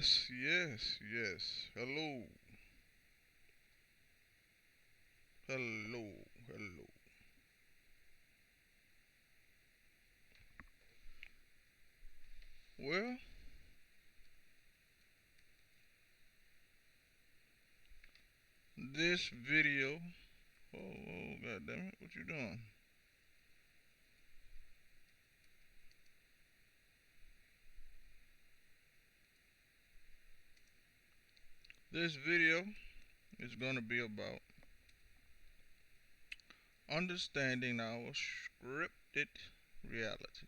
Yes, yes, yes. Hello, hello, hello. Well, this video. Oh, god damn it! What you doing? This video is gonna be about understanding our scripted reality.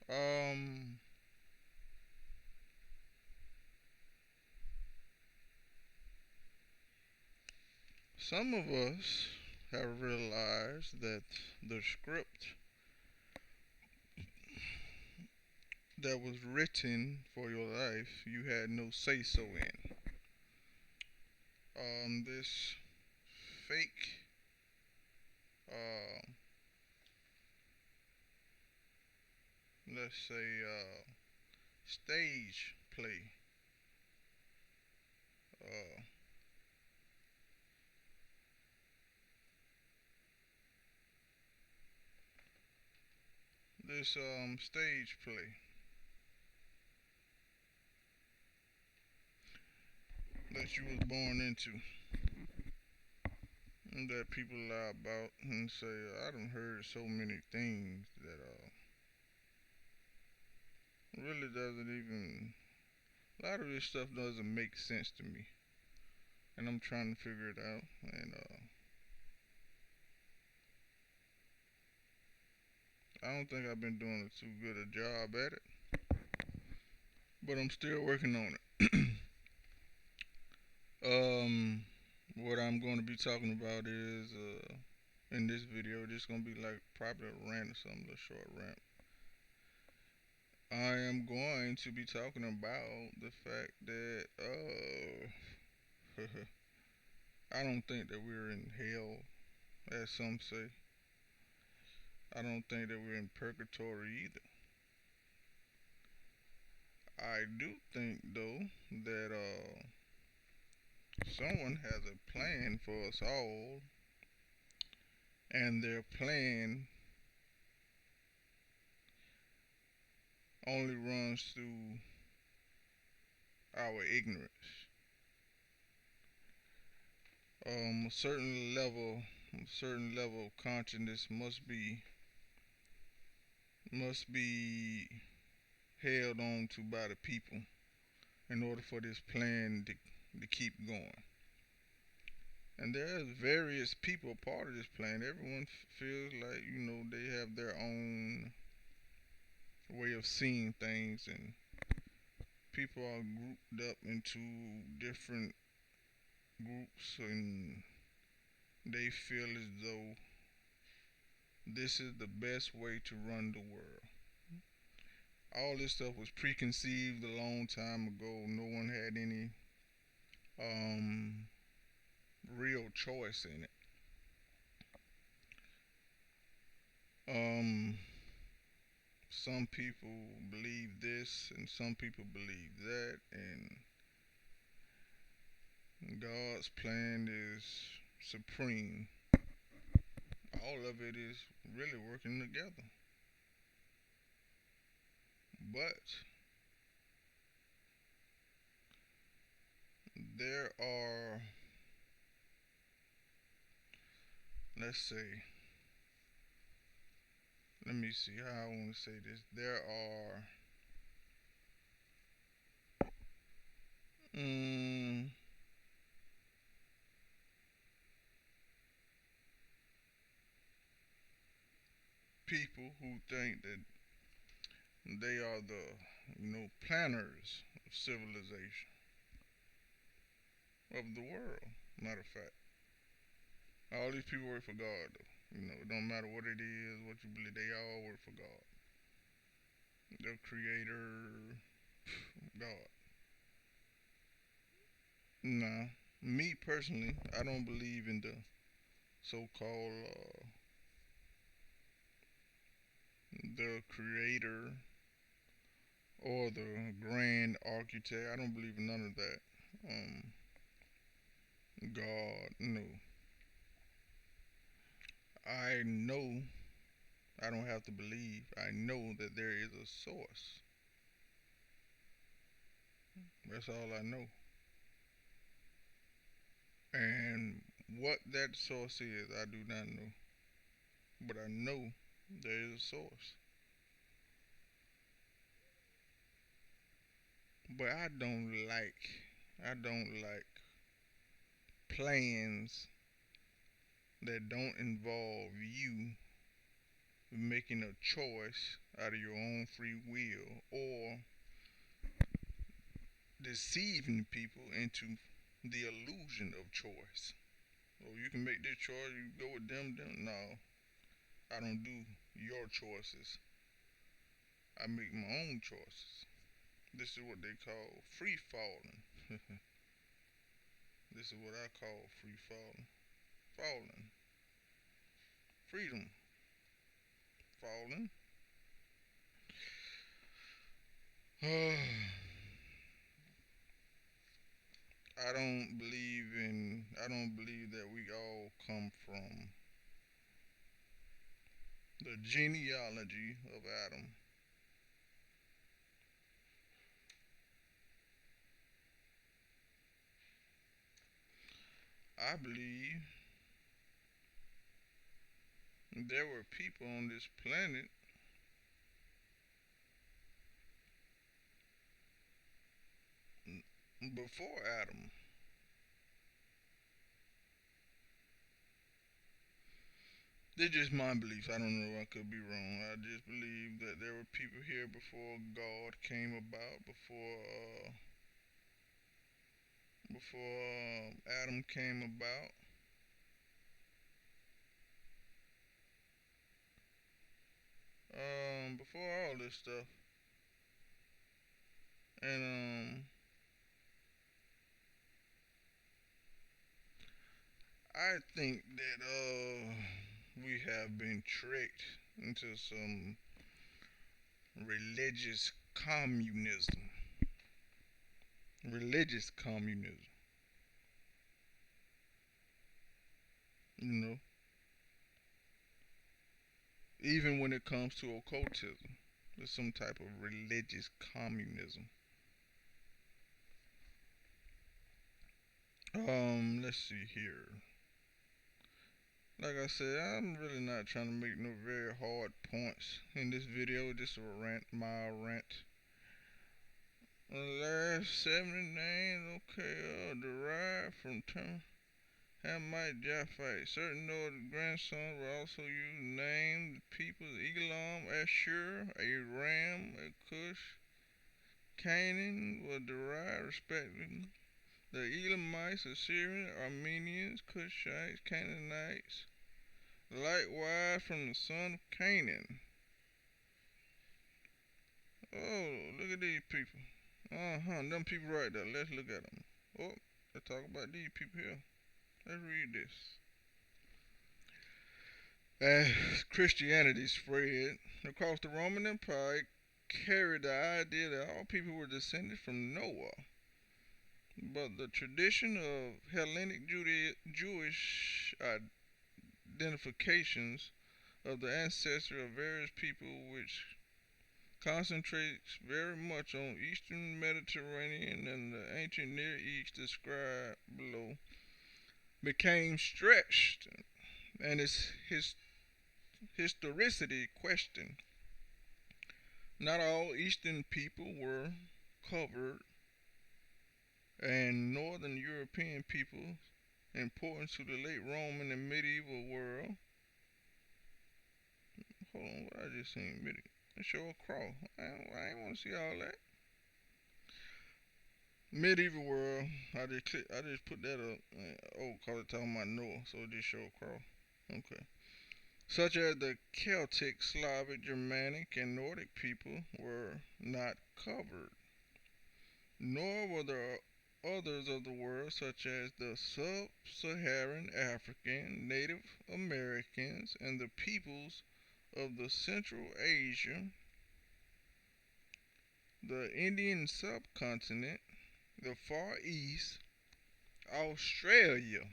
Um, some of us have realized that the script that was written for your life, you had no say so in. This fake, uh, let's say, stage play. Uh, this stage play that you was born into, and that people lie about and say, I done heard so many things that really doesn't even. A lot of this stuff doesn't make sense to me, and I'm trying to figure it out. And I don't think I've been doing a too good a job at it, but I'm still working on it. What I'm going to be talking about is in this video, just gonna be like probably a rant or something, a short rant. I am going to be talking about the fact that I don't think that we're in hell, as some say. I don't think that we're in purgatory either. I do think though that someone has a plan for us all, and their plan only runs through our ignorance. A certain level of consciousness must be held on to by the people in order for this plan to keep going. And there's various people part of this plan. Everyone feels like they have their own way of seeing things, and people are grouped up into different groups, and they feel as though this is the best way to run the world. All this stuff was preconceived a long time ago. No one had any um, real choice in it. Um, some people believe this, and some people believe that, and God's plan is supreme. All of it is really working together. But there are, let's say, let me see how I want to say this. There are mm, people who think that they are the, planners of civilization, of the world. Matter of fact, all these people work for God, though. It don't matter what it is, what you believe, they all work for God. The creator, God. Nah, me personally, I don't believe in the so-called the creator or the grand architect. I don't believe in none of that. God, no. I know, I don't have to believe, I know that there is a source. That's all I know. And what that source is, I do not know. But I know there is a source. But I don't like plans that don't involve you making a choice out of your own free will or deceiving people into the illusion of choice. Oh, you can make this choice, you go with them. No, I don't do your choices. I make my own choices. This is what they call free falling. This is what I call free falling. Falling. Freedom. Falling. I don't believe that we all come from the genealogy of Adam. I believe there were people on this planet before Adam. They're just my beliefs. I don't know. I could be wrong. I just believe that there were people here before God came about, before Adam came about, before all this stuff. And I think that we have been tricked into some religious communism. Religious communism. You know, even when it comes to occultism, there's some type of religious communism. Let's see here. Like I said, I'm really not trying to make no very hard points in this video. Just a rant, mild rant. The last 70 names, okay, derived from term Hamite Japhite. Certain northern grandsons were also used to name the peoples Elam, Ashur, Aram, Cush, Canaan were derived respectively. The Elamites, Assyrians, Armenians, Cushites, Canaanites, likewise from the son of Canaan. Oh, look at these people. Them people right there. Let's look at them. Oh, let's talk about these people here. Let's read this. As Christianity spread across the Roman Empire, it carried the idea that all people were descended from Noah. But the tradition of Hellenic Jewish identifications of the ancestry of various people, which concentrates very much on Eastern Mediterranean and the ancient Near East described below, became stretched and its historicity questioned. Not all Eastern people were covered, and Northern European peoples important to the late Roman and medieval world. Hold on, what I just seen? Let's show a cross. I ain't want to see all that. Medieval world. I just put that up. Oh, cause it talking about Noah, so it just show a cross. Okay. Such as the Celtic, Slavic, Germanic, and Nordic people were not covered, nor were there others of the world, such as the sub Saharan African, Native Americans, and the peoples of the Central Asia, the Indian subcontinent, the Far East, Australia.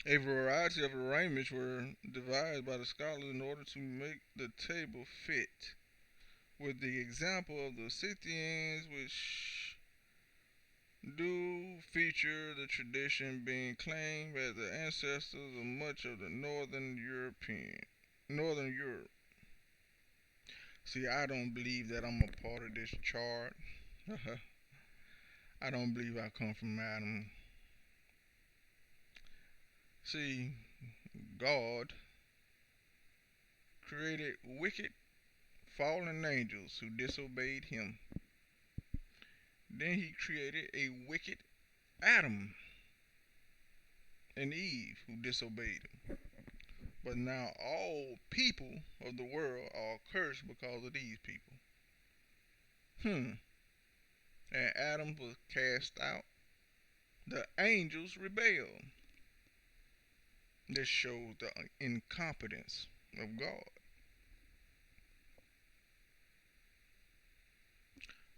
A variety of arrangements were devised by the scholars in order to make the table fit, with the example of the Scythians, which do feature the tradition being claimed as the ancestors of much of the Northern Europe. See, I don't believe that I'm a part of this chart. I don't believe I come from Adam. See, God created wicked fallen angels who disobeyed him. Then he created a wicked Adam and Eve who disobeyed him. But now all people of the world are cursed because of these people. And Adam was cast out. The angels rebelled. This shows the incompetence of God.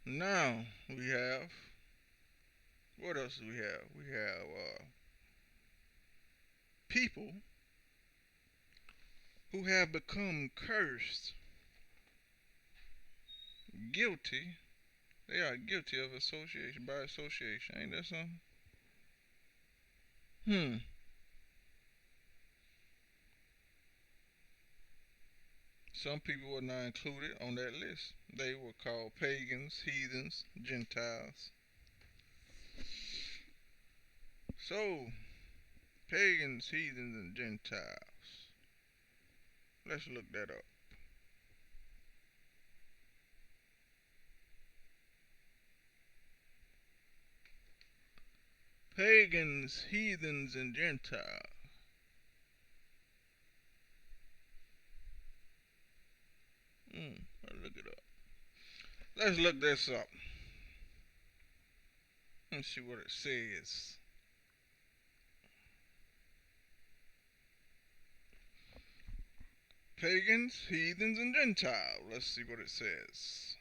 Now we have, what else do we have? We have people who have become cursed, guilty. They are guilty of association, by association. Ain't that something? Some people were not included on that list. They were called pagans, heathens, Gentiles. So, pagans, heathens, and Gentiles. Let's look that up. Pagans, heathens, and Gentiles. Let's look it up. Let's look this up. Let's see what it says. Pagans, heathens, and Gentiles. Let's see what it says.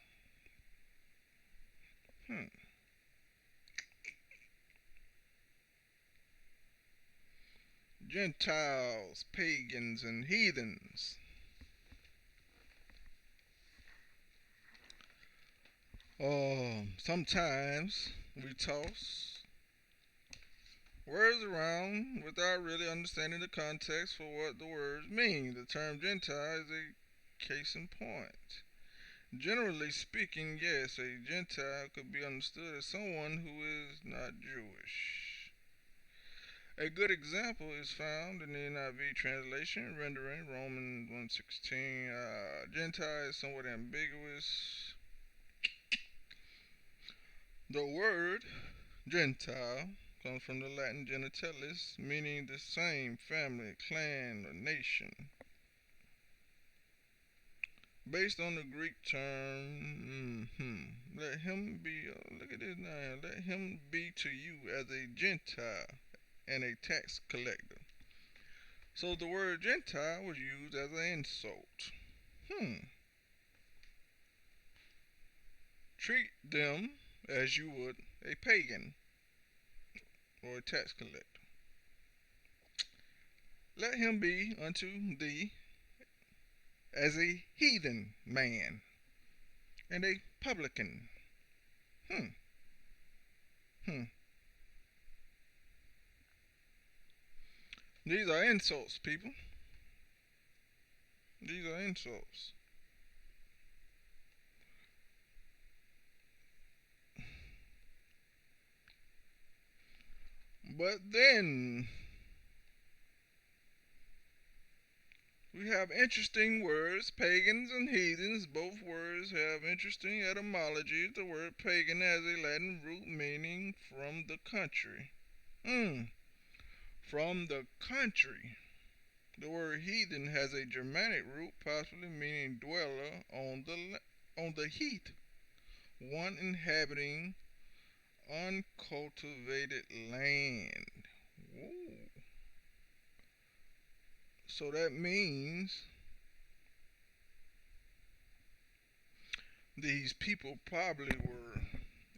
Gentiles, pagans, and heathens. Sometimes we toss words around without really understanding the context for what the words mean. The term Gentile is a case in point. Generally speaking, yes, a Gentile could be understood as someone who is not Jewish. A good example is found in the NIV translation rendering Romans 1:16. Gentile is somewhat ambiguous. The word Gentile comes from the Latin genitalis, meaning the same family, clan, or nation. Based on the Greek term, let him be, look at this now, let him be to you as a Gentile and a tax collector. So the word Gentile was used as an insult. Treat them as you would a pagan or a tax collector. Let him be unto thee as a heathen man and a publican. These are insults, people. These are insults. But then we have interesting words, pagans and heathens. Both words have interesting etymologies. The word pagan has a Latin root meaning from the country. From the country. The word heathen has a Germanic root, possibly meaning dweller on the heath, one inhabiting uncultivated land. Whoa. So that means these people probably were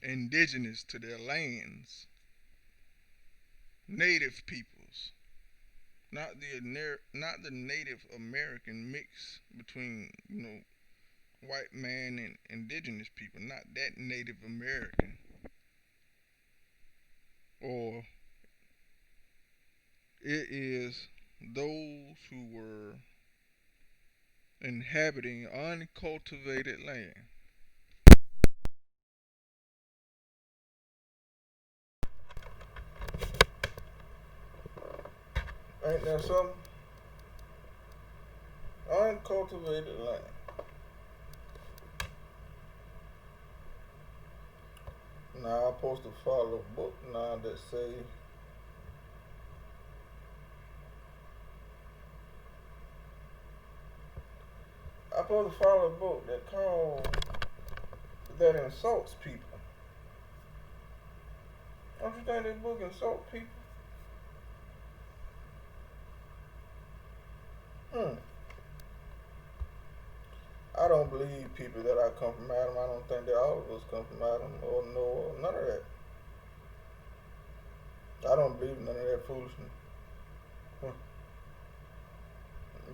indigenous to their lands, native peoples, not the Native American mix between white man and indigenous people, not that Native American, or it is those who were inhabiting uncultivated land. Ain't that something? Uncultivated land. Now I'm supposed to follow a book now that say I'm supposed to follow a book that insults people. Don't you think this book insults people? Hmm. I don't believe people that I come from Adam. I don't think that all of us come from Adam or Noah, none of that. I don't believe none of that foolishness.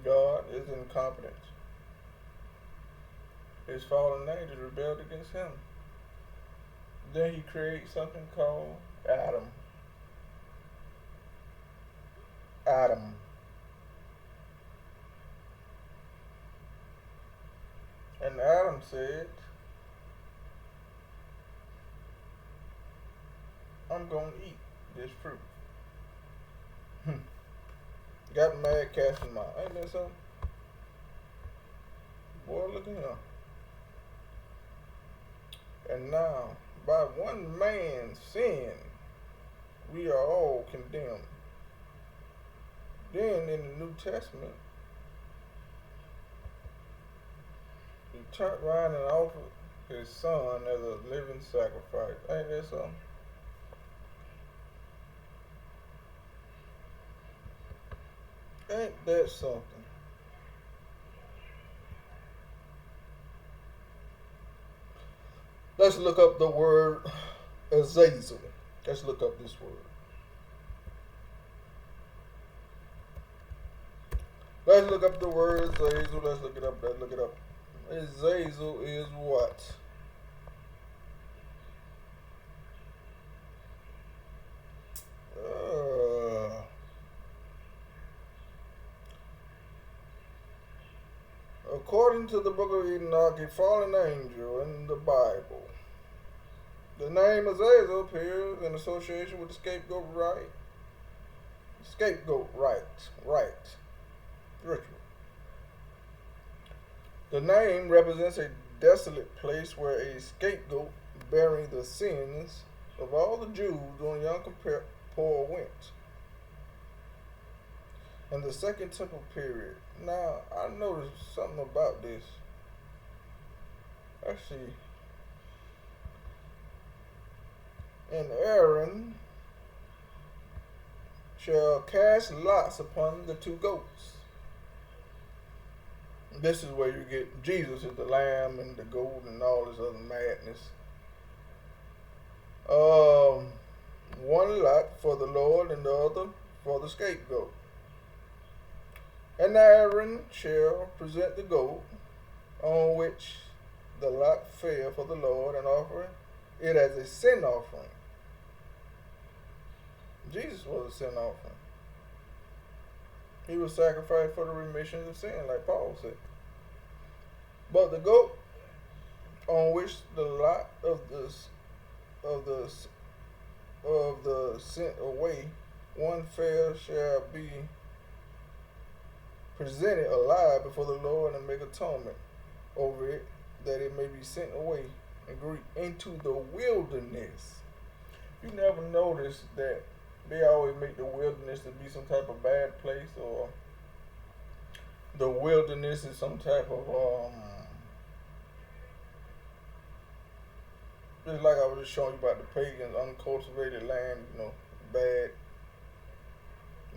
God is incompetent. His fallen angels rebelled against him. Then he creates something called Adam. Adam. And Adam said, I'm going to eat this fruit. Got mad, cast him out. Ain't that something? Boy, look at him. And now, by one man's sin, we are all condemned. Then in the New Testament, he turned around and offered his son as a living sacrifice. Ain't that something? Ain't that something? Let's look up the word Azazel. Let's look up this word. Let's look up the word Azazel. Let's look it up. Let's look it up. Azazel is what? Uh, According to the book of Enoch, a fallen angel in the Bible. The name Azazel appears in association with the scapegoat right ritual. The name represents a desolate place where a scapegoat bearing the sins of all the Jews during Yom Kippur went. In the Second Temple period. Now, I noticed something about this. Let's see. And Aaron shall cast lots upon the two goats. This is where you get Jesus is the lamb and the goat and all this other madness. One lot for the Lord and the other for the scapegoat. And Aaron shall present the goat on which the lot fell for the Lord and offer it as a sin offering. Jesus was a sin offering. He was sacrificed for the remission of sin, like Paul said. But the goat on which the lot of the sent away one fell shall be presented alive before the Lord and make atonement over it, that it may be sent away into the wilderness. You never notice that they always make the wilderness to be some type of bad place, or the wilderness is some type of just like I was just showing you about the pagans, uncultivated land, bad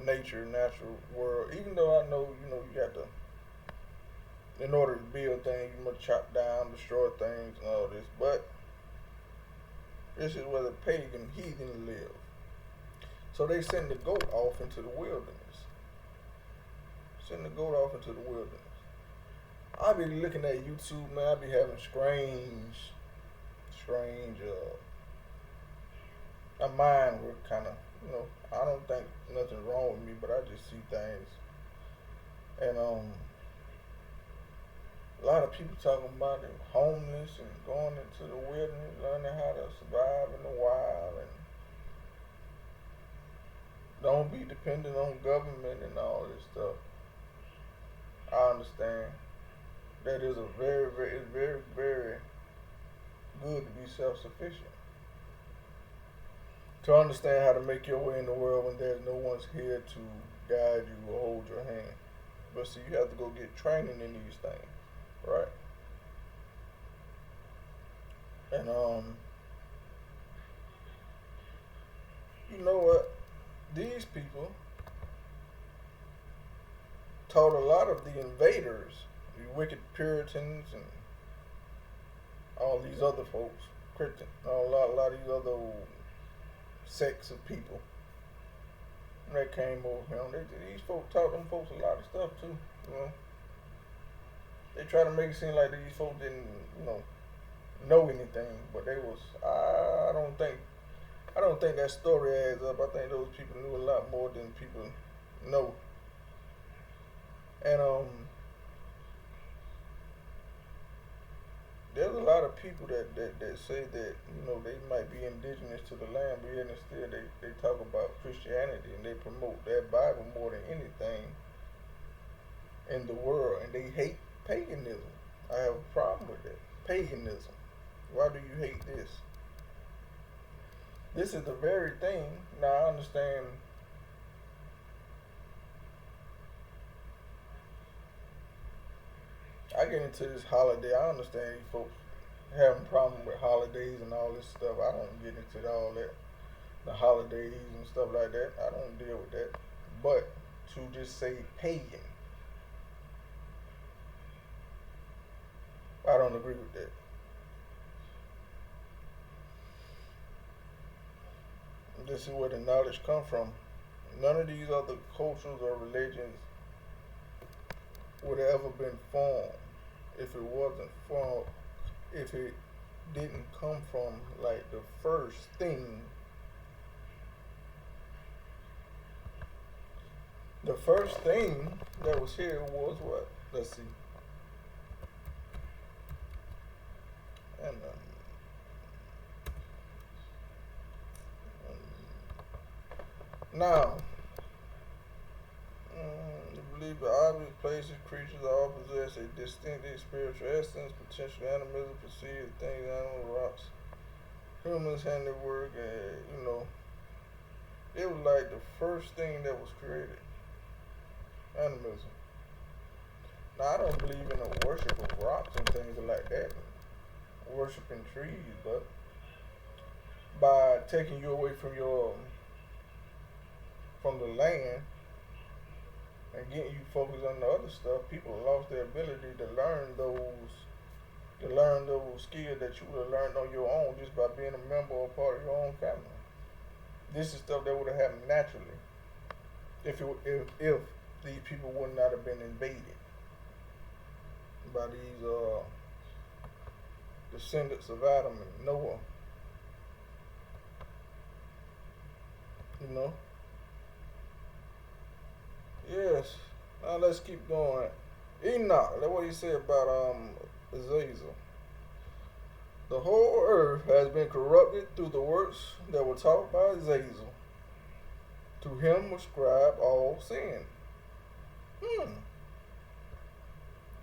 nature, natural world. Even though I know, you got In order to build things, you must chop down, destroy things, and all this. But this is where the pagan heathen live. So they send the goat off into the wilderness. Send the goat off into the wilderness. I be looking at YouTube, man. I be having strange. My mind work kind of, I don't think nothing wrong with me, but I just see things, and a lot of people talking about it, homeless and going into the wilderness, learning how to survive in the wild, and don't be dependent on government and all this stuff. I understand that is a it's very, very good to be self-sufficient. To understand how to make your way in the world when there's no one's here to guide you or hold your hand. But see, you have to go get training in these things, right? And you know what? These people taught a lot of the invaders, the wicked Puritans, and all these other folks, Christian, a lot of these other sects of people that came over here. These folks taught them folks a lot of stuff too. You know, they try to make it seem like these folks didn't, you know anything, but they was. I don't think that story adds up. I think those people knew a lot more than people know. And there's a lot of people that say that they might be indigenous to the land, but yet instead they talk about Christianity and they promote that Bible more than anything in the world, and they hate paganism. I have a problem with that. Paganism. Why do you hate this? This is the very thing. Now I understand. I get into this holiday. I understand you folks having problem with holidays and all this stuff. I don't get into all that, the holidays and stuff like that. I don't deal with that. But to just say pagan, I don't agree with that. This is where the knowledge come from. None of these other cultures or religions would have ever been formed if it wasn't from, if it didn't come from like the first thing. The first thing that was here was what? Let's see. And now, you believe the obvious places, creatures all possess a distinctive spiritual essence, potential animalism, perceive things, animals, rocks, humans, handiwork, and it was like the first thing that was created. Animalism. Now I don't believe in the worship of rocks and things like that, worshiping trees, but by taking you away from the land and getting you focused on the other stuff, people lost their ability to learn those skills that you would have learned on your own just by being a member or part of your own family. This is stuff that would have happened naturally if these people would not have been invaded by these descendants of Adam and Noah. You know. Yes. Now let's keep going. Enoch. That's what he said about Azazel. The whole earth has been corrupted through the works that were taught by Azazel. To him ascribe all sin. Hmm.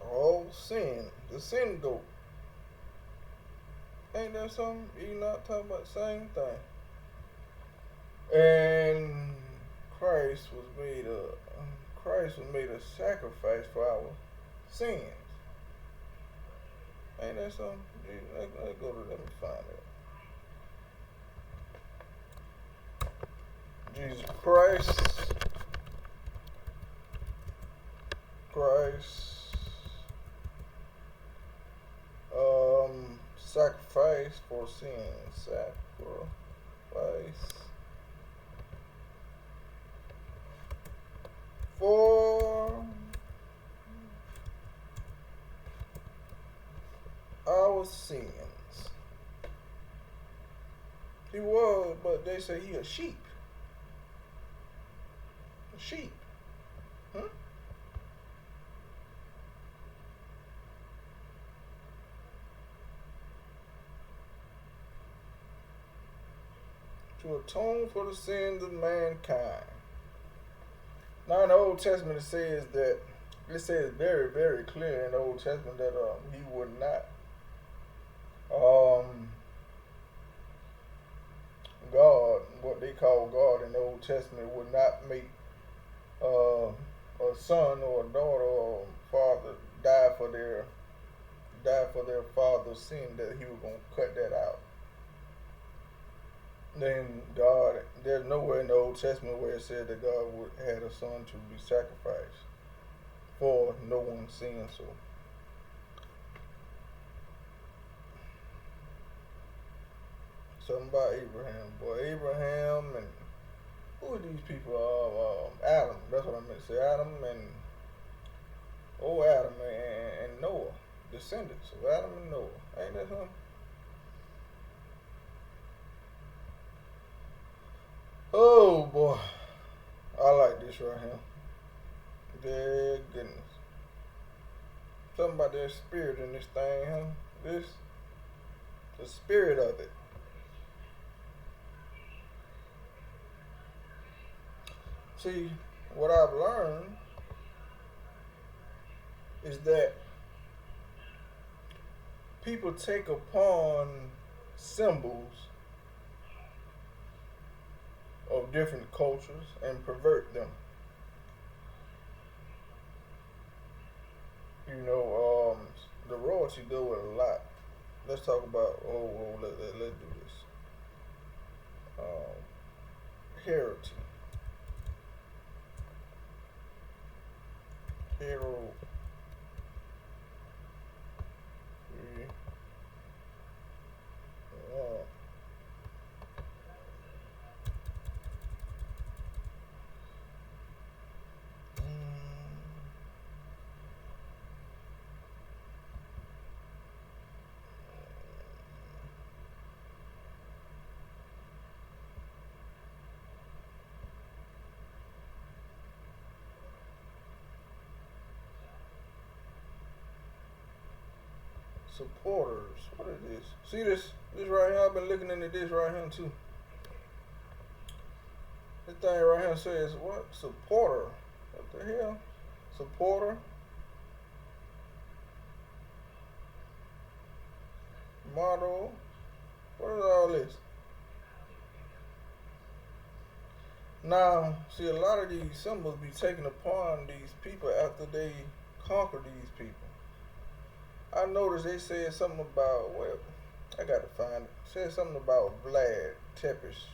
All sin. The sin goat. Ain't that something? Enoch talking about the same thing. And Christ was made a sacrifice for our sins. Ain't that something? Let's go to, let me find it. Jesus Christ sacrifice for sin. Sacrifice for our sins. He was, but they say he a sheep. A sheep. Huh? To atone for the sins of mankind. Now in the Old Testament it says very, very clear in the Old Testament that he would not um God, what they call God in the Old Testament, would not make uh, a son or a daughter or father die for their father's sin, that he was gonna cut that out. Then God, there's nowhere in the Old Testament where it said that God would had a son to be sacrificed for no one's sin. So something about Abraham, boy, Abraham and who are these people? Adam. That's what I meant to say. Adam and Noah, descendants of Adam and Noah. Ain't that something? Oh boy, I like this right here. Dear goodness. Something about that spirit in this thing, huh? This, the spirit of it. See, what I've learned is that people take upon symbols of different cultures and pervert them. The royalty deal with a lot. Let's talk about, let's do this. Heritage. Hero. Uh, supporters. What is this? See this right here? I've been looking into this right here too. This thing right here says what? Supporter. What the hell? Supporter. Model. What is all this? Now, see, a lot of these symbols be taken upon these people after they conquer these people. I noticed they said something about, well, I gotta find it. Said something about Vlad Tepes,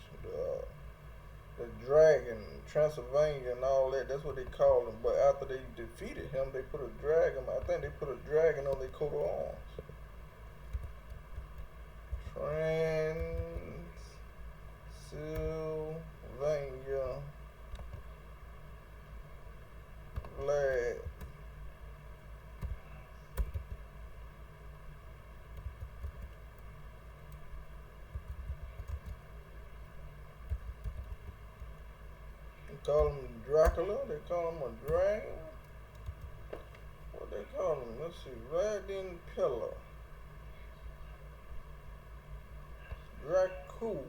the dragon, Transylvania, and all that. That's what they call him. But after they defeated him, they put a dragon. I think they put a dragon on their coat of arms. Transylvania, Vlad. They call him Dracula. They call him a dragon. What they call him? Let's see. Radin Pillar. Dracul.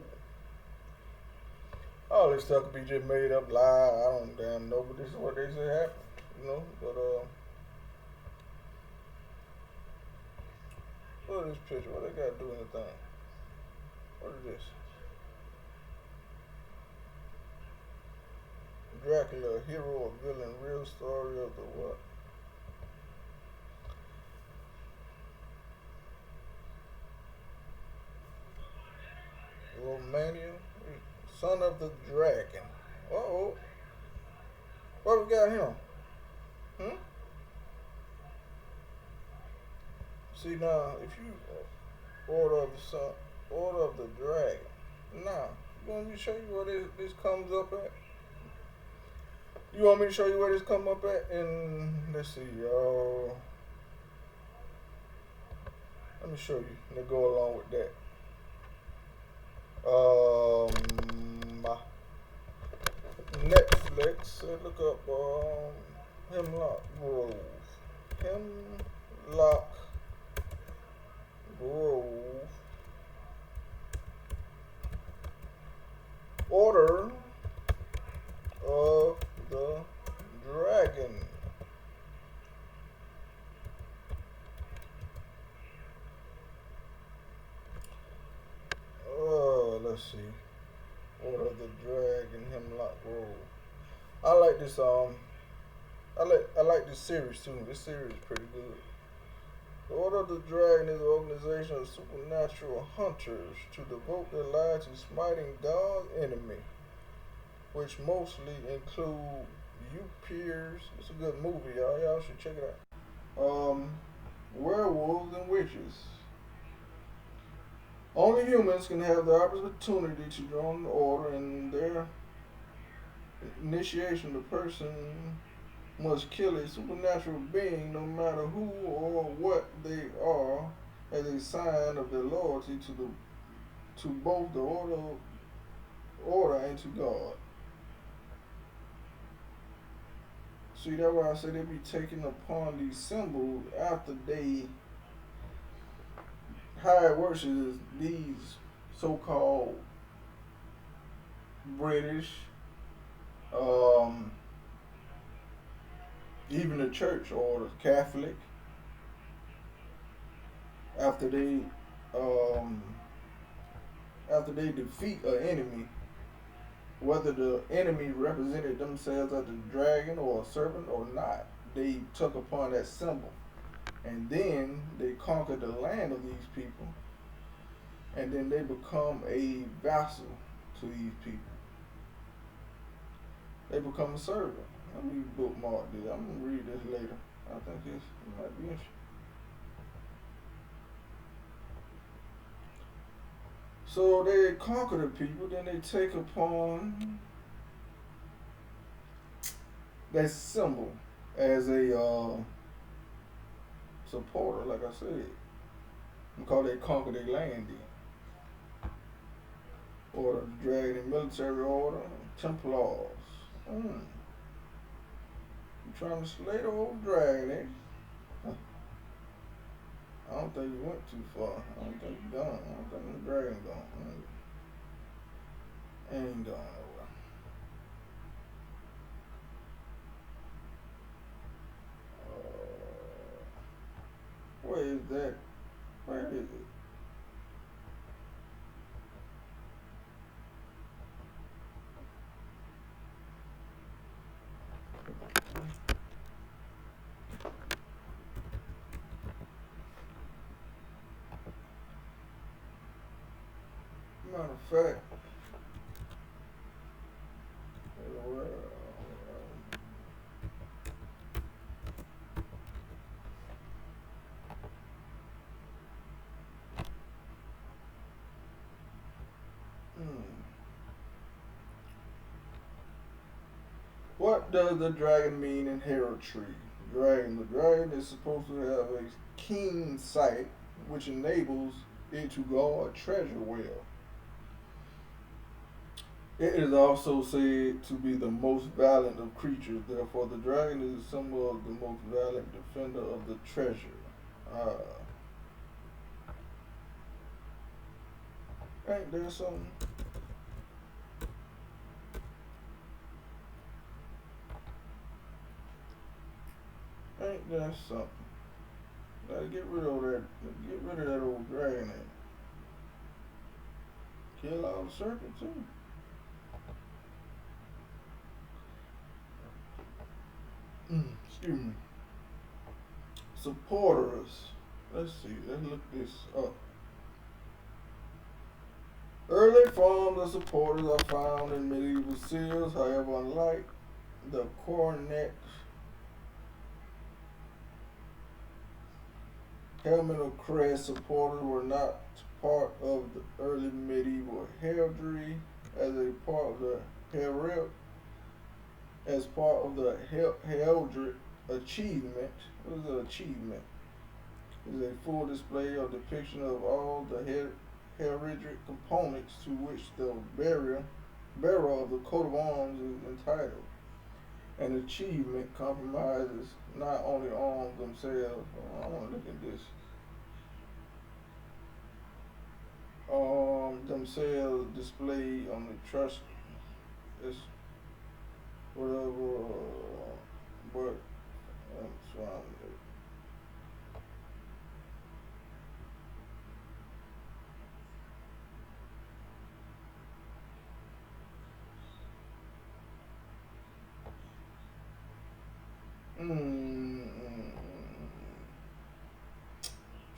All this stuff could be just made up lie. I don't damn know, but this is what they say happened. But look at this picture. What they got to do anything? What is this? Dracula, a hero or villain, real story of the what? Romania, son of the dragon. Uh-oh. What we got him? Hmm? See now, if you, Order of the Sun, Order of the Dragon. Now, you want me to show you where this comes up at? You want me to show you where this come up at? And let's see, let me show you. To go along with that. Netflix. Look up Hemlock Grove. Hemlock Grove. Order of the Dragon. Let's see. Order of the Dragon, Hemlock Grove. I like this I like this series too. This series is pretty good. The Order of the Dragon is an organization of supernatural hunters to devote their lives to smiting God's enemy, which mostly include you peers. It's a good movie, y'all. Y'all should check it out. Werewolves and witches. Only humans can have the opportunity to join the order. In their initiation, the person must kill a supernatural being, no matter who or what they are, as a sign of their loyalty to both the order and to God. See, that's why I say they be taking upon these symbols after they. How it works is these so-called British, even the church or the Catholic, after they um, after they defeat an enemy, whether the enemy represented themselves as a dragon or a serpent or not, they took upon that symbol. And then they conquer the land of these people. And then they become a vassal to these people. They become a servant. Let me bookmark this. I'm going to read this later. I think it might be interesting. So they conquer the people, then they take upon that symbol as a supporter, like I said. Because they conquer their land then. Order of the Dragon, military order, Templars. You trying to slay the old dragon, eh? Huh. I don't think you went too far. I don't think you gone. I don't think the dragon gone. Ain't gone nowhere. Where is that? Where is it? Matter of fact, what does the dragon mean in heraldry? The dragon is supposed to have a keen sight, which enables it to guard treasure well. It is also said to be the most valiant of creatures. Therefore, the dragon is a symbol of the most valiant defender of the treasure. Ain't there something? Ain't there something? Gotta get rid of that. Get rid of that old dragon. Kill all the serpent too. Excuse me. Supporters. Let's see. Let's look this up. Early forms of supporters are found in medieval seals. However, unlike the coronet, Helmet or crest supporters were not part of the early medieval heraldry as a part of the herald as part of the heraldry achievement. What is an achievement? Is a full display or depiction of all the heraldry components to which the bearer of the coat of arms is entitled. An achievement compromises not only arms themselves. I want to look at this. Themselves displayed on the trust is whatever, but that's fine. Mm,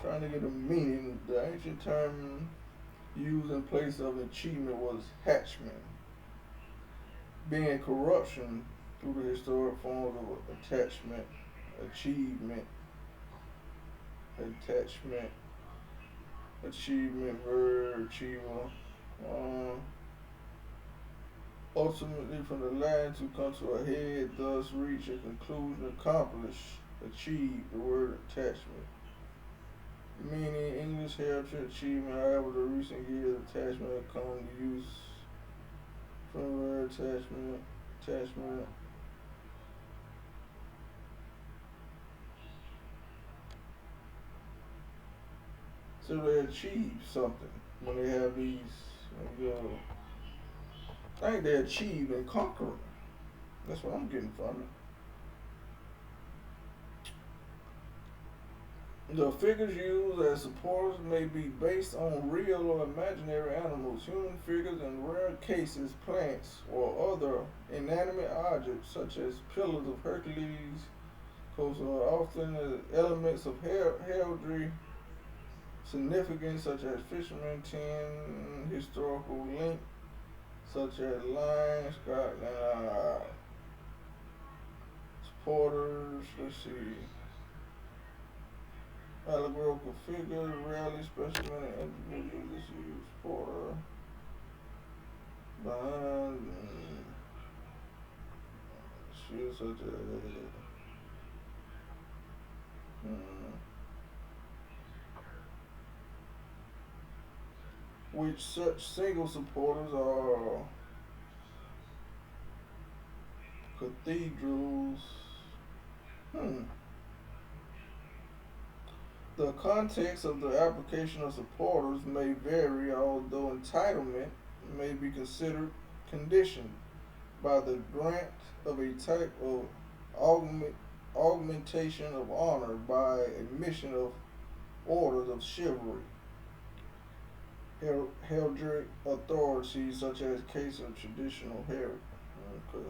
trying to get a meaning. The ancient term used in place of achievement was hatchment, being corruption through the historic forms of attachment, achievement, attachment, achievement, verb, achiever. Um, Ultimately, from the Latin to come to a head, thus reach a conclusion, accomplish, achieve, the word attachment. Meaning English heritage achievement, however, the recent years attachment have come to use from the word attachment. So they achieve something when they have these, you know, I think they achieve and conquer. That's what I'm getting from it. The figures used as supporters may be based on real or imaginary animals, human figures, in rare cases, plants, or other inanimate objects such as pillars of Hercules, often elements of heraldry significance such as fishermen tin, historical link such as lions, supporters, let's see, allegorical figures, rarely specimen and individuals, let's see, supporter, behind, shield such as, which such single supporters are cathedrals. Hmm. The context of the application of supporters may vary, although entitlement may be considered conditioned by the grant of a type of augment, augmentation of honor by admission of orders of chivalry, heraldry authority, such as case of traditional heraldry. Okay.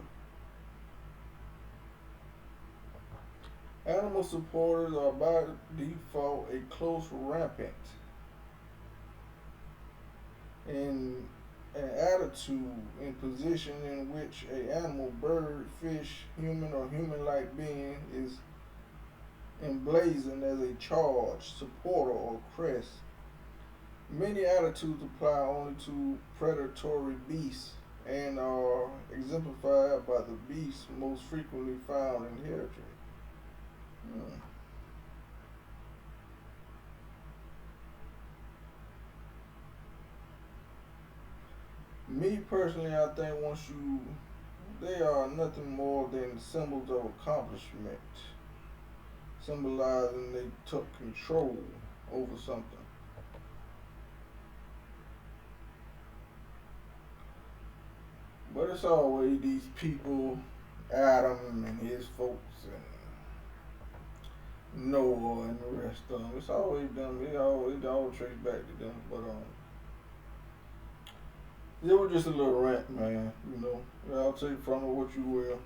Animal supporters are by default a close rampant in an attitude and position in which a animal, bird, fish, human, or human-like being is emblazoned as a charge, supporter, or crest. Many attitudes apply only to predatory beasts and are exemplified by the beasts most frequently found in heraldry. Hmm. Me personally, I think they are nothing more than symbols of accomplishment, symbolizing they took control over something. But it's always these people, Adam and his folks, and Noah and the rest of them. It's always them. It all trace back to them. But it was just a little rant, man. I'll take from it what you will.